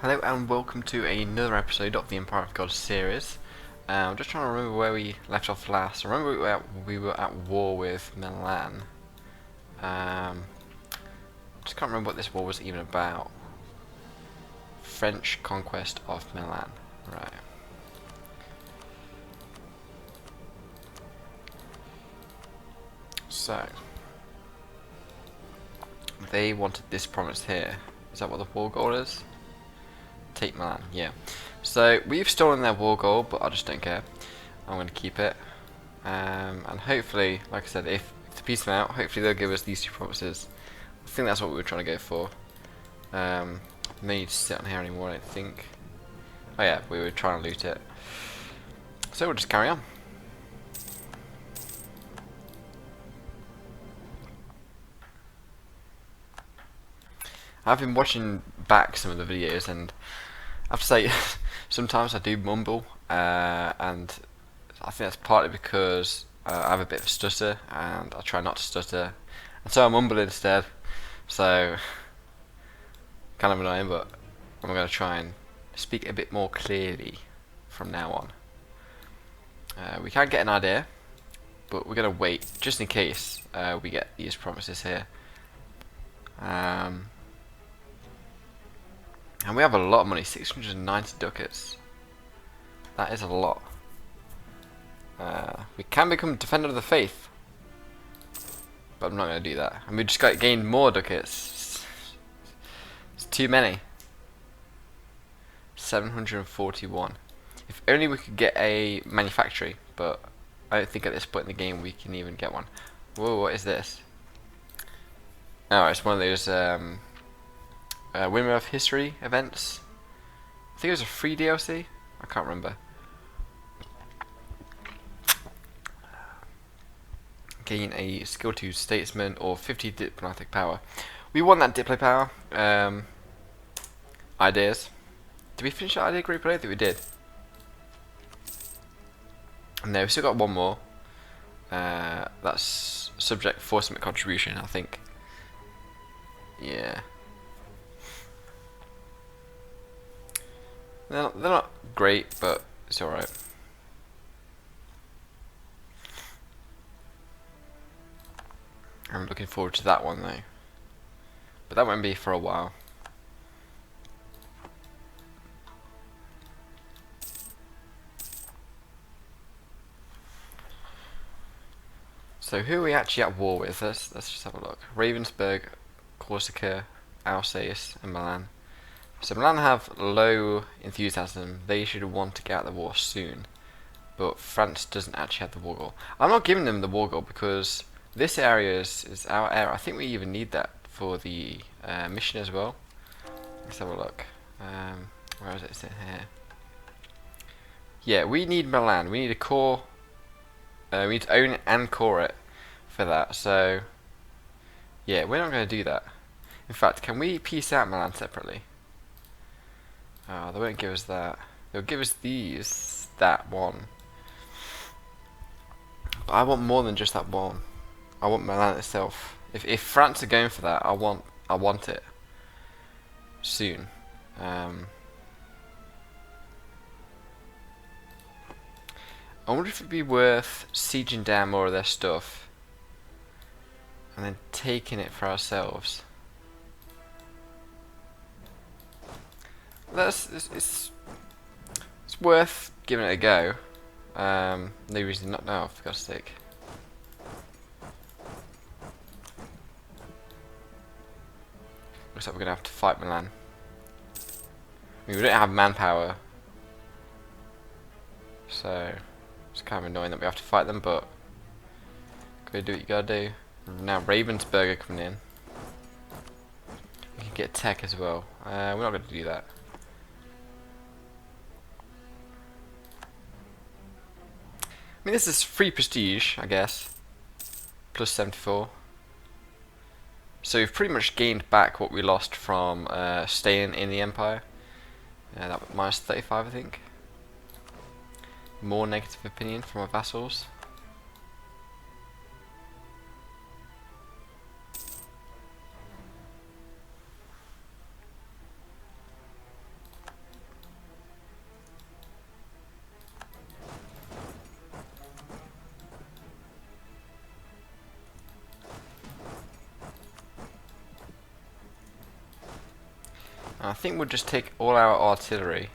Hello and welcome to another episode of the Empire of God series. I'm just trying to remember where we left off last. I remember we were at war with Milan. Just can't remember what this war was even about. French conquest of Milan. Right. So they wanted this promise here. Is that what the war goal is? Take Milan, yeah. So we've stolen their war goal, but I just don't care. I'm going to keep it. And hopefully, like I said, if to piece them out, hopefully they'll give us these two promises. I think that's what we were trying to go for. No need to sit on here anymore, I don't think. Oh yeah, we were trying to loot it. So we'll just carry on. I've been watching back some of the videos, and I have to say, sometimes I do mumble, and I think that's partly because I have a bit of a stutter, and I try not to stutter, and so I mumble instead. So, kind of annoying, but I'm going to try and speak a bit more clearly from now on. We can get an idea, but we're going to wait just in case we get these promises here. And we have a lot of money, 690 ducats. That is a lot. We can become Defender of the Faith, but I'm not going to do that. And we just got gained more ducats. It's too many. 741. If only we could get a manufactory, but I don't think at this point in the game we can even get one. Whoa, what is this? Oh, it's one of those Winner of History events. I think it was a free DLC. I can't remember. Gain a skill 2 statesman or 50 diplomatic power. We want that diplomatic power. Ideas. Did we finish that idea group? I don't think we did. No, we still got one more. That's subject forcement contribution, I think. Yeah. They're not great, but it's alright. I'm looking forward to that one though. But that won't be for a while. So who are we actually at war with? Let's just have a look. Ravensburg, Corsica, Alsace, and Milan. So Milan have low enthusiasm. They should want to get out of the war soon. But France doesn't actually have the war goal. I'm not giving them the war goal because this area is our area. I think we even need that for the mission as well. Let's have a look. Where is it sitting here? Yeah, we need Milan. We need a core. We need to own it and core it for that. So, yeah, we're not going to do that. In fact, can we piece out Milan separately? Oh, they won't give us that. They'll give us these. That one. But I want more than just that one. I want Milan itself. If France are going for that, I want it soon. I wonder if it'd be worth sieging down more of their stuff and then taking it for ourselves. It's worth giving it a go. No reason not now, for God's sake. Looks like we're gonna have to fight Milan. I mean, we don't have manpower, so it's kind of annoying that we have to fight them, but gotta do what you gotta do. Now Ravensburg are coming in. We can get tech as well. We're not gonna do that. I mean, this is free prestige, I guess. Plus 74. So we've pretty much gained back what we lost from staying in the Empire. That was minus 35, I think. More negative opinion from our vassals. I think we'll just take all our artillery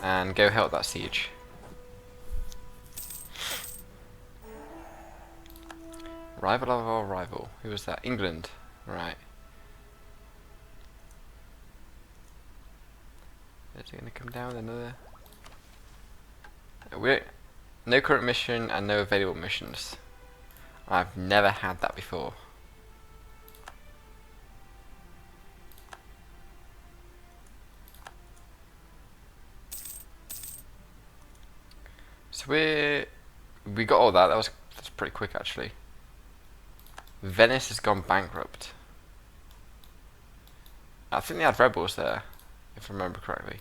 and go help that siege. Rival of our rival. Who was that? England. Right. Is it going to come down with another? No current mission and no available missions. I've never had that before. So we got all that. That's pretty quick actually. Venice has gone bankrupt. I think they had rebels there, if I remember correctly.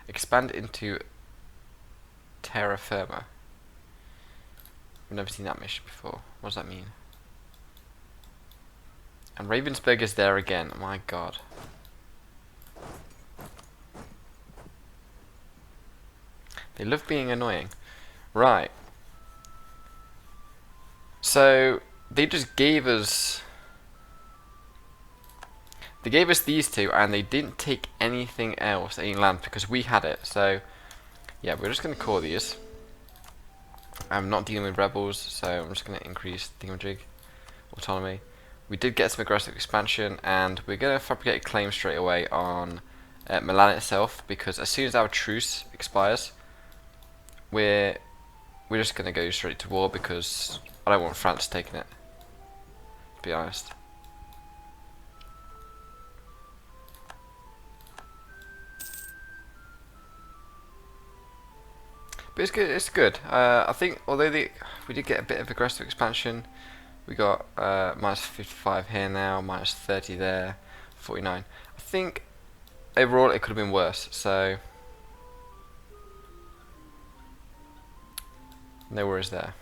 Expand into terra firma. I've never seen that mission before. What does that mean? And Ravensburg is there again. My god. They love being annoying. Right. So they just gave us these two and they didn't take anything else, any land, because we had it. So yeah, we're just gonna call these. I'm not dealing with rebels, so I'm just gonna increase thingamajig autonomy. We did get some aggressive expansion, and we're gonna fabricate a claim straight away on Milan itself, because as soon as our truce expires, we're just gonna go straight to war, because I don't want France taking it, to be honest. But it's good. It's good. I think although we did get a bit of aggressive expansion, we got minus 55 here now, minus 30 there, 49. I think overall it could have been worse. So no worries there.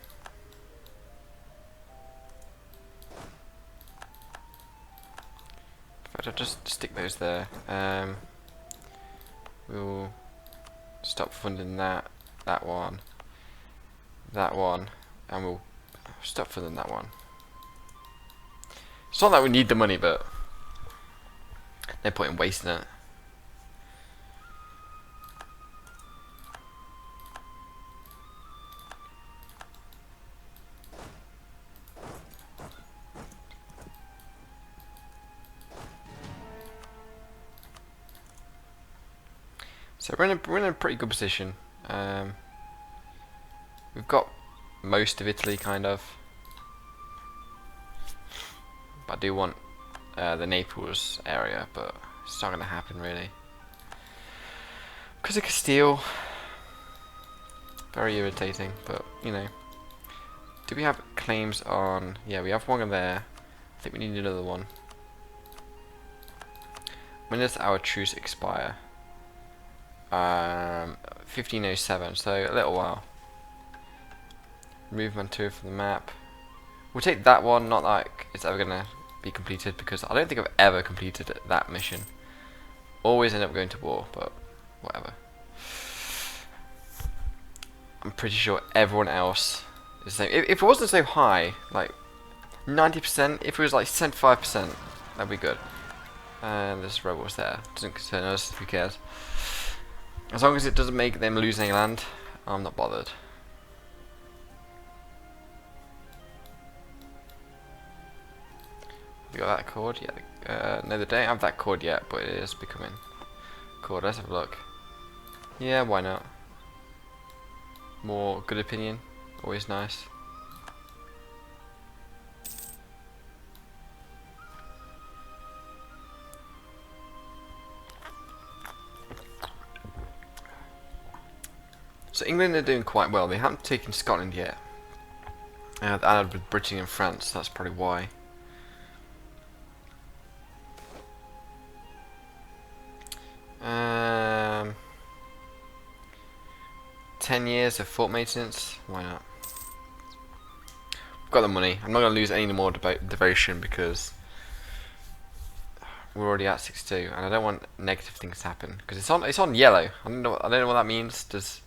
In fact, I'll just stick those there. We'll stop funding that one, and we'll stop funding that one. It's not that we need the money, but no point in wasting it. So we're in a pretty good position. We've got most of Italy, kind of. But I do want the Naples area, but it's not going to happen really. Because of Castile. Very irritating, but you know. Do we have claims on... Yeah, we have one there. I think we need another one. When does our truce expire? 1507, so a little while. Remove Mantua from the map. We'll take that one, not like it's ever gonna be completed, because I don't think I've ever completed that mission. Always end up going to war, but whatever. I'm pretty sure everyone else is the same. If it wasn't so high, like 90%, if it was like 75%, that'd be good. And there's rebels there. Doesn't concern us, who cares? As long as it doesn't make them lose any land, I'm not bothered. We got that chord? Yeah. No, they don't have that chord yet, but it is becoming chord. Let's have a look. Yeah, why not? More good opinion, always nice. So England are doing quite well. They haven't taken Scotland yet. And with Britain and France, that's probably why. Um, 10 years of fort maintenance, why not? We've got the money. I'm not going to lose any more devotion because we're already at 62, and I don't want negative things to happen because it's on yellow. I don't know what that means. Does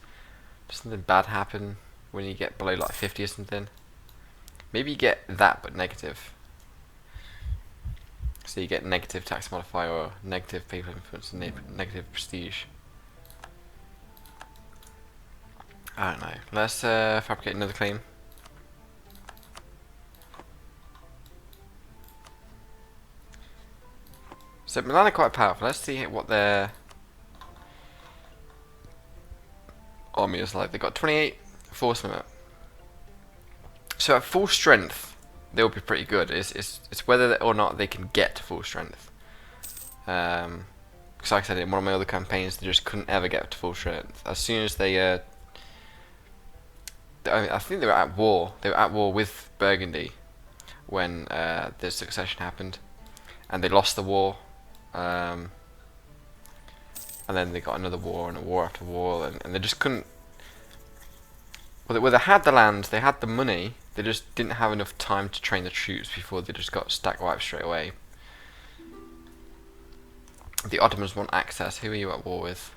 something bad happen when you get below like 50 or something? Maybe you get that but negative. So you get negative tax modifier or negative people influence and negative prestige. I don't know. Let's fabricate another claim. So Milan are quite powerful. Let's see what their army is like. They've got 28 force limit. So at full strength, they'll be pretty good. It's whether or not they can get to full strength. Because like I said, in one of my other campaigns, they just couldn't ever get to full strength. As soon as they, I think they were at war. They were at war with Burgundy when the succession happened, and they lost the war. And then they got another war and a war after war, and they just couldn't. Well, they had the land, they had the money, they just didn't have enough time to train the troops before they just got stack wiped straight away. The Ottomans want access. Who are you at war with?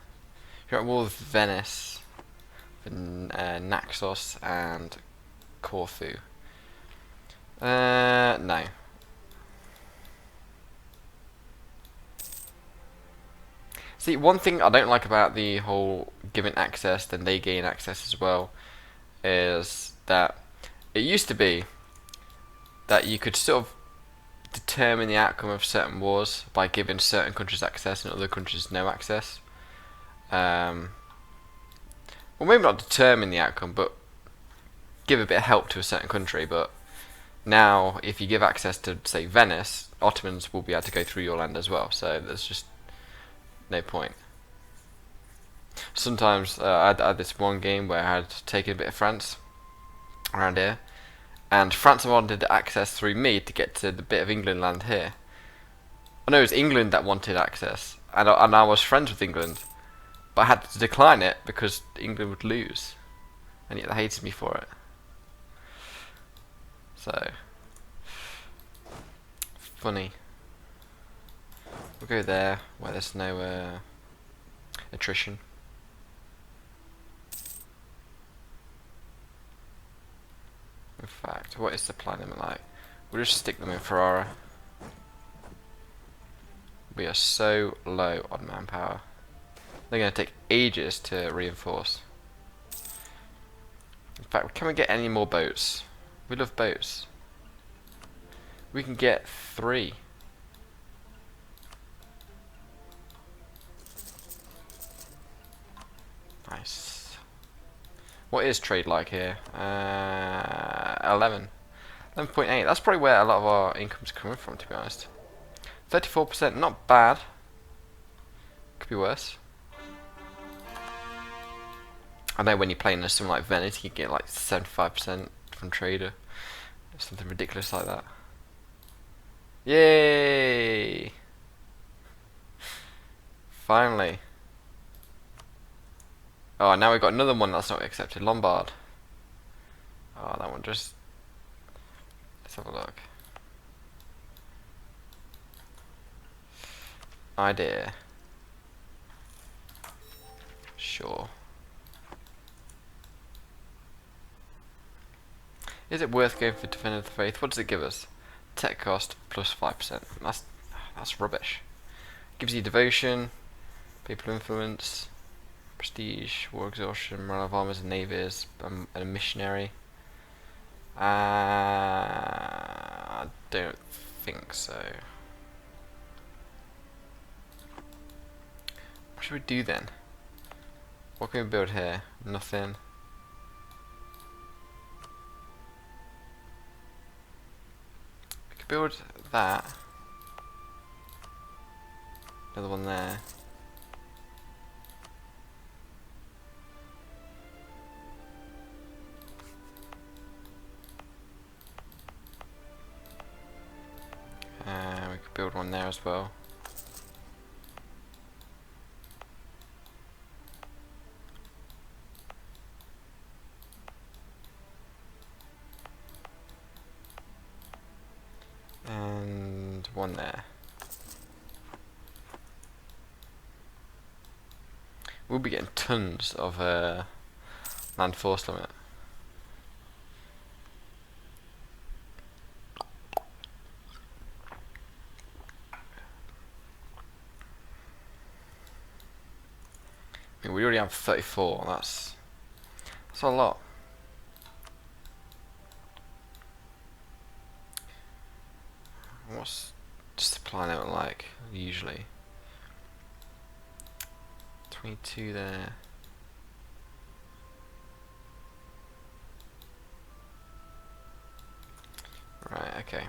You're at war with Venice, Naxos, and Corfu. No. See, one thing I don't like about the whole giving access, then they gain access as well, is that it used to be that you could sort of determine the outcome of certain wars by giving certain countries access and other countries no access. Well, maybe not determine the outcome, but give a bit of help to a certain country. But now, if you give access to, say, Venice, Ottomans will be able to go through your land as well, so there's just no point. Sometimes I had this one game where I had taken a bit of France around here, and France wanted access through me to get to the bit of England land here. I know it was England that wanted access, and I was friends with England, but I had to decline it because England would lose, and yet they hated me for it. So funny. We'll go there where there's no attrition. In fact, what is the supply limit like? We'll just stick them in Ferrara. We are so low on manpower. They're going to take ages to reinforce. In fact, can we get any more boats? We love boats. We can get 3. Nice. What is trade like here? 11. 11.8. That's probably where a lot of our income's coming from, to be honest. 34%, not bad. Could be worse. I know when you're playing as something like Venice, you get like 75% from trader. Something ridiculous like that. Yay! Finally. Oh, now we've got another one that's not accepted. Lombard. Oh, that one just... Let's have a look. Idea. Sure. Is it worth going for Defender of the Faith? What does it give us? Tech cost plus 5%. That's rubbish. Gives you devotion, people influence, prestige, war exhaustion, morale of armors and navies, and a missionary. I don't think so. What should we do then? What can we build here? Nothing. We could build that. Another one there. We could build one there as well. And one there. We'll be getting tons of land force limit. I mean, we already have 34. That's a lot. What's supply level like usually? 22 there. Right, okay.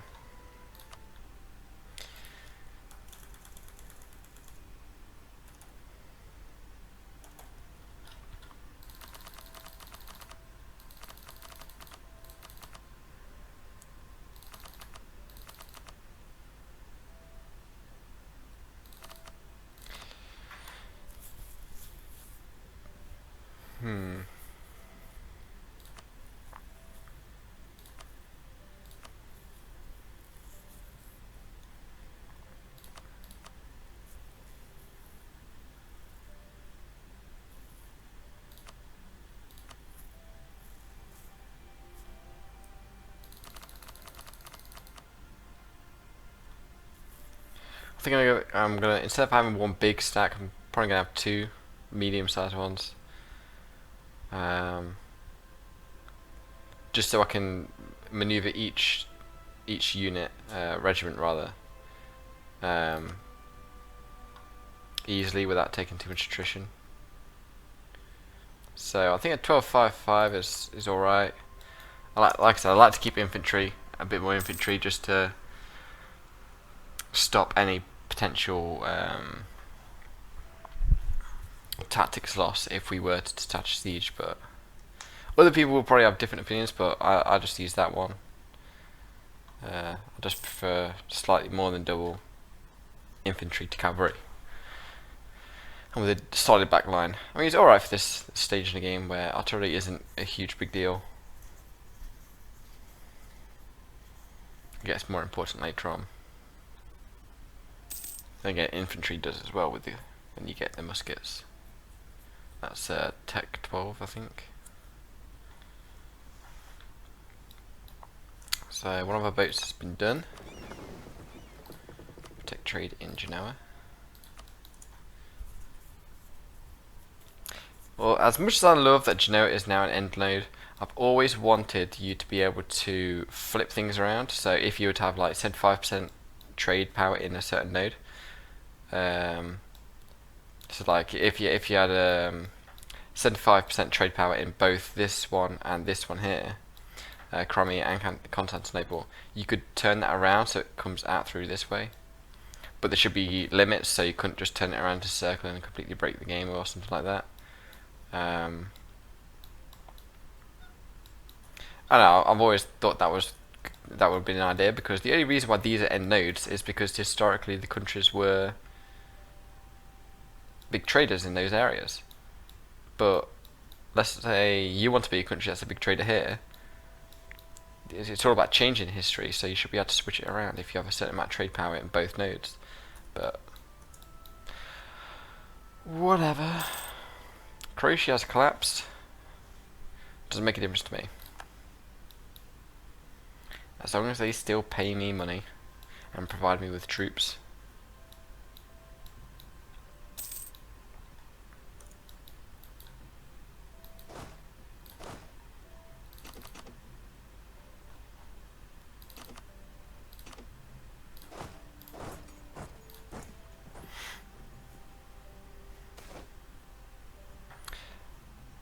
I think I'm gonna instead of having one big stack, I'm probably gonna have two medium-sized ones. Just so I can maneuver each unit, regiment rather, easily without taking too much attrition. So I think a 12.55 is all right. Like I said, I like to keep infantry, a bit more infantry, just to stop any potential tactics loss if we were to detach siege. But other people will probably have different opinions, but I just use that one. I just prefer slightly more than double infantry to cavalry, and with a solid back line. I mean, it's alright for this stage in the game where artillery isn't a huge big deal. It gets more important later on. Then again, infantry does as well with when you get the muskets. That's Tech 12, I think. So one of our boats has been done. Protect trade in Genoa. Well, as much as I love that Genoa is now an end node, I've always wanted you to be able to flip things around. So if you were to have like 75% trade power in a certain node, so like if you had 75% trade power in both this one and this one here, Crimea and Constantinople, you could turn that around so it comes out through this way. But there should be limits, so you couldn't just turn it around to circle and completely break the game or something like that. I don't know, I've always thought that would have been an idea, because the only reason why these are end nodes is because historically the countries were big traders in those areas. But let's say you want to be a country that's a big trader here. It's all about changing history, so you should be able to switch it around if you have a certain amount of trade power in both nodes. But whatever. Croatia has collapsed. Doesn't make a difference to me. As long as they still pay me money and provide me with troops.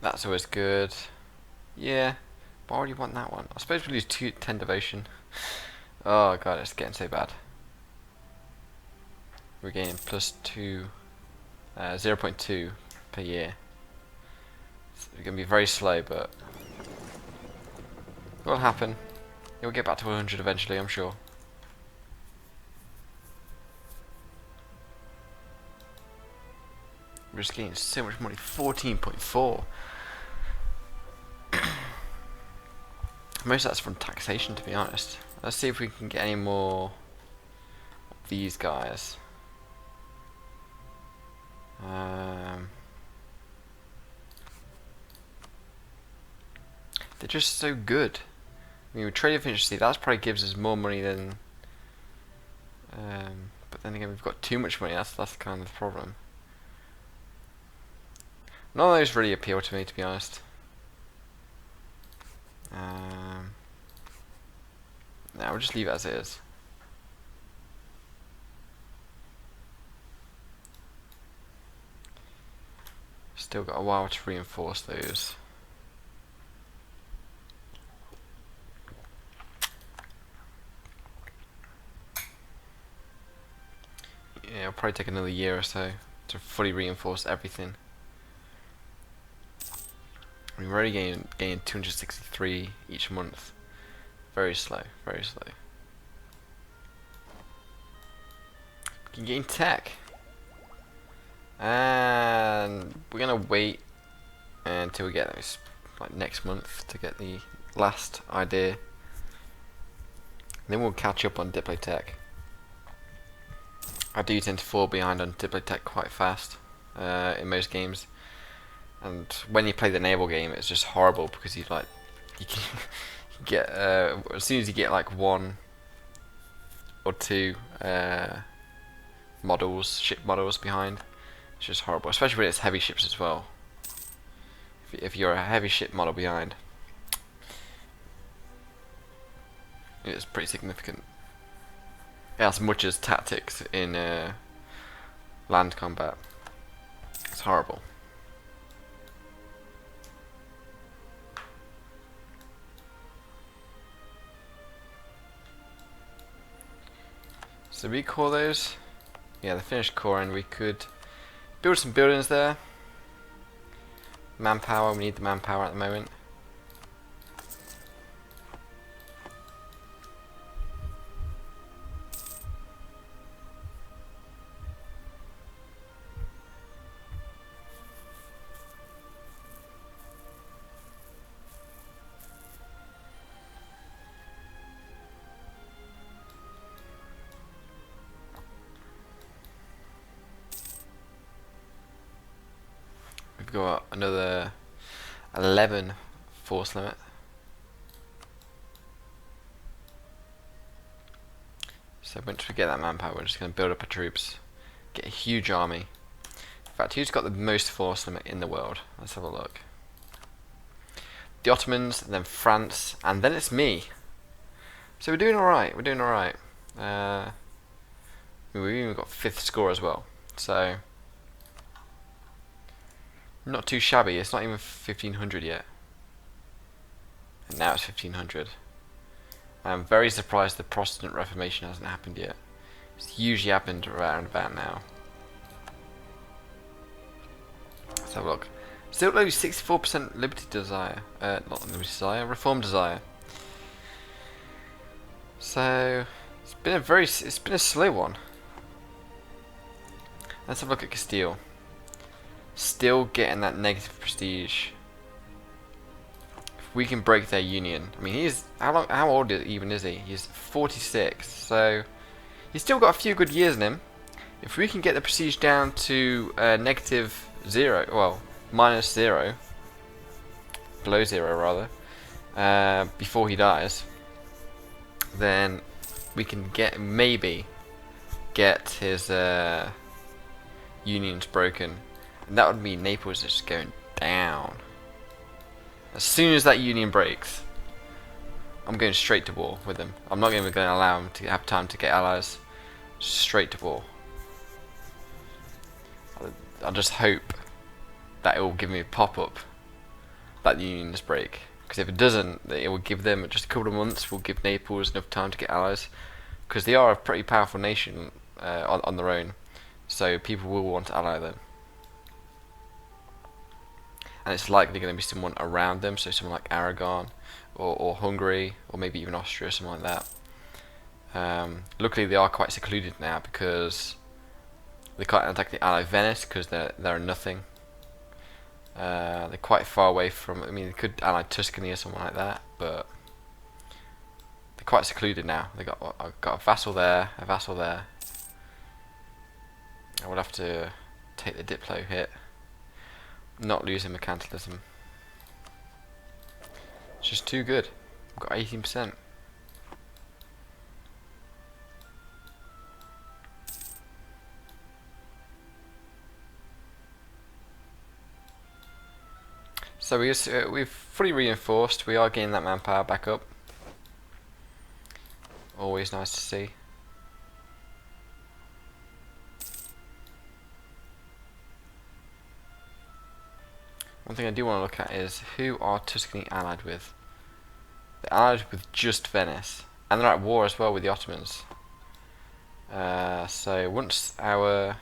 That's always good. Yeah, but I already want that one. I suppose we lose 10 devotion. Oh god, it's getting so bad. We're gaining +2, 0.2 per year. It's going to be very slow, but it will happen. It will get back to 100 eventually, I'm sure. We're just getting so much money. 14.4. Most of that's from taxation, to be honest. Let's see if we can get any more of these guys. They're just so good. I mean, with trade efficiency, that probably gives us more money than. But then again, we've got too much money. That's kind of the problem. None of those really appeal to me, to be honest. Nah, we'll just leave it as it is. Still got a while to reinforce those. Yeah, it'll probably take another year or so to fully reinforce everything. I mean, we're already gaining 263 each month. Very slow, very slow. We can gain tech. And we're gonna wait until we get this, like next month, to get the last idea. Then we'll catch up on Diplo tech. I do tend to fall behind on Diplo tech quite fast in most games. And when you play the naval game, it's just horrible because you can get as soon as you get like 1 or 2 ship models behind, it's just horrible. Especially when it's heavy ships as well. If you're a heavy ship model behind, it's pretty significant. As much as tactics in land combat, it's horrible. So we call those, yeah, the finished core, and we could build some buildings there. Manpower, we need the manpower at the moment. We've got another 11 force limit. So once we get that manpower, we're just going to build up our troops, get a huge army. In fact, who's got the most force limit in the world? Let's have a look. The Ottomans, then France, and then it's me. So we're doing alright, we're doing alright. We've even got 5th score as well. So not too shabby. It's not even 1500 yet. And now it's 1500. I'm very surprised the Protestant Reformation hasn't happened yet. It's usually happened around about now. Let's have a look. Still only 64% liberty desire. Not liberty desire, reform desire. So it's been a slow one. Let's have a look at Castile. Still getting that negative prestige. If we can break their union, I mean, how old even is he? He's 46, so he's still got a few good years in him. If we can get the prestige down to -0, well, -0, below 0 rather, before he dies, then we can maybe get his unions broken. And that would mean Naples is just going down. As soon as that union breaks, I'm going straight to war with them. I'm not even going to allow them to have time to get allies. Straight to war. I just hope that it will give me a pop-up that the unions break. Because if it doesn't, it will give them just a couple of months. Will give Naples enough time to get allies. Because they are a pretty powerful nation on their own. So people will want to ally them. And it's likely going to be someone around them, so someone like Aragon, or Hungary, or maybe even Austria, something like that. Luckily, they are quite secluded now because they can't attack the ally Venice because they're nothing. They're quite far away from. I mean, they could ally Tuscany or something like that, but they're quite secluded now. I've got a vassal there, a vassal there. I would have to take the Diplo hit. Not losing mercantilism. It's just too good. I've got 18%. So we've fully reinforced. We are getting that manpower back up. Always nice to see. One thing I do want to look at is who are Tuscany allied with. They're allied with just Venice, and they're at war as well with the Ottomans. So once our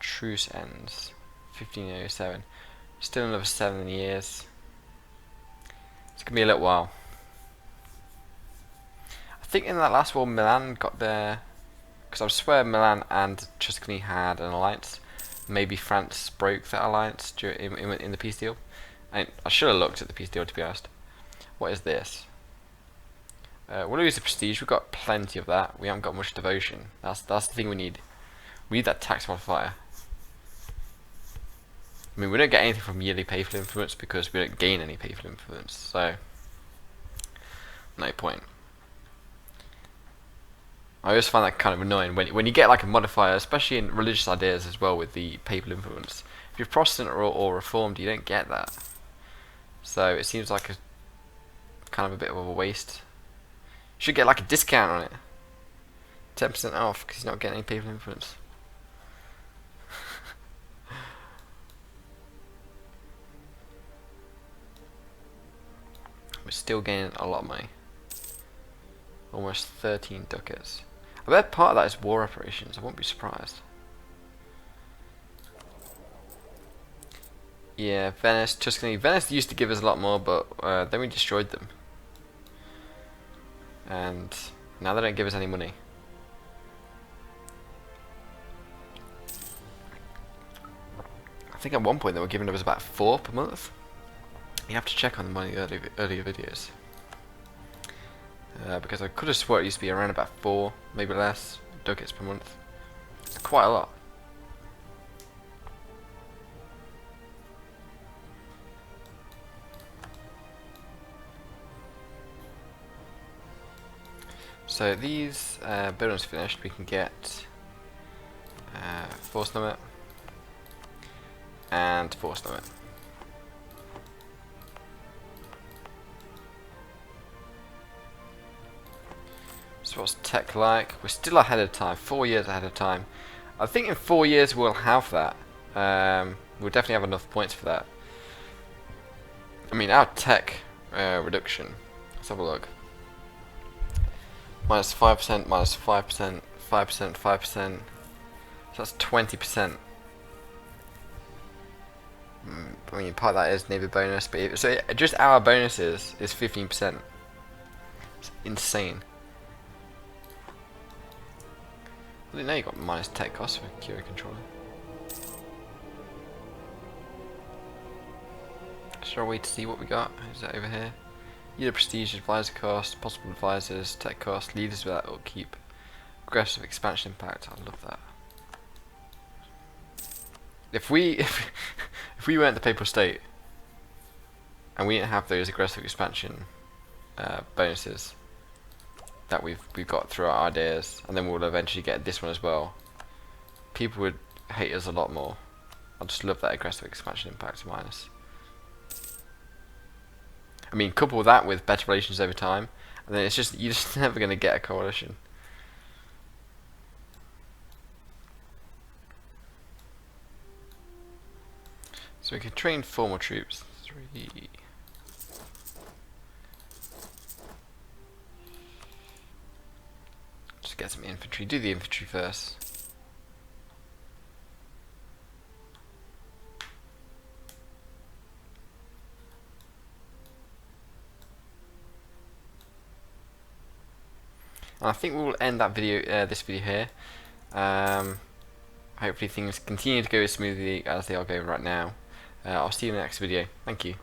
truce ends, 1507, still another 7 years. It's gonna be a little while. I think in that last war, Milan got there, because I swear Milan and Tuscany had an alliance. Maybe France broke that alliance in the peace deal. I should have looked at the peace deal, to be honest. What is this? We'll lose the prestige. We've got plenty of that. We haven't got much devotion. That's the thing we need. We need that tax modifier. I mean, we don't get anything from yearly papal influence because we don't gain any papal influence. So, no point. I always find that kind of annoying when you get like a modifier, especially in religious ideas as well with the papal influence. If you're Protestant or Reformed, you don't get that. So it seems like a kind of a bit of a waste. You should get like a discount on it, 10% off, because you're not getting any papal influence. We're still gaining a lot of money. Almost 13 ducats. I bet part of that is war reparations. I won't be surprised. Yeah, Venice, Tuscany. Venice used to give us a lot more, but then we destroyed them. And now they don't give us any money. I think at one point they were giving us about 4 per month. You have to check on the money earlier videos. Because I could have swore it used to be around about 4, maybe less, ducats per month. It's quite a lot. So these buildings finished, we can get force limit and force limit. So what's tech like? We're still ahead of time, 4 years ahead of time. I think in 4 years we'll have that. We'll definitely have enough points for that. I mean, our tech reduction, let's have a look. Minus 5%, minus 5%, 5%, 5%. So that's 20%. I mean, part of that is neighbour bonus, but so just our bonuses is 15%. It's insane. I didn't know you got minus tech cost for Curie controller. Is there a way to see what we got? Is that over here? Year prestige, advisor cost, possible advisors, tech cost, leaders without upkeep, aggressive expansion impact. I love that. If we weren't the Papal State and we didn't have those aggressive expansion bonuses that we've got through our ideas, and then we'll eventually get this one as well, people would hate us a lot more. I just love that aggressive expansion impact minus. I mean, couple that with better relations over time, and then it's just you're just never going to get a coalition. So we can train 4 more troops. 3. Just get some infantry. Do the infantry first. And I think we will end that video, this video here. Hopefully things continue to go as smoothly as they are going right now. I'll see you in the next video. Thank you.